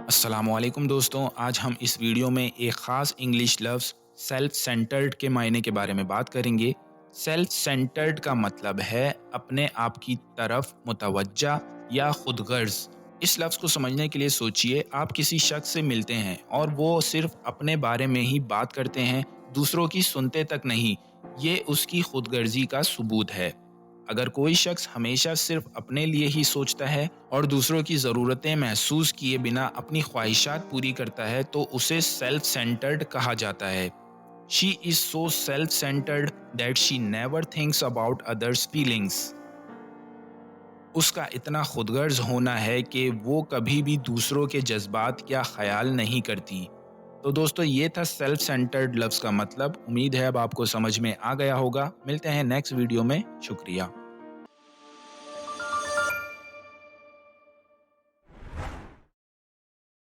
अस्सलामुअलैकुम दोस्तों, आज हम इस वीडियो में एक ख़ास इंग्लिश लफ्ज़ सेल्फ सेंटर्ड के मायने के बारे में बात करेंगे। सेल्फ सेंटर्ड का मतलब है अपने आप की तरफ मुतवज्जा या खुदगर्ज़। इस लफ्ज़ को समझने के लिए सोचिए, आप किसी शख्स से मिलते हैं और वो सिर्फ अपने बारे में ही बात करते हैं, दूसरों की सुनते तक नहीं। ये उसकी खुदगर्ज़ी का सबूत है। अगर कोई शख्स हमेशा सिर्फ अपने लिए ही सोचता है और दूसरों की ज़रूरतें महसूस किए बिना अपनी ख्वाहिशात पूरी करता है तो उसे सेल्फ सेंटर्ड कहा जाता है। She is so self centred that she never thinks about others feelings. उसका इतना खुदगर्ज होना है कि वो कभी भी दूसरों के जज्बात या ख्याल नहीं करती। तो दोस्तों, ये था सेल्फ सेंटर्ड लफ्ज़ का मतलब। उम्मीद है अब आपको समझ में आ गया होगा। मिलते हैं नेक्स्ट वीडियो में। शुक्रिया।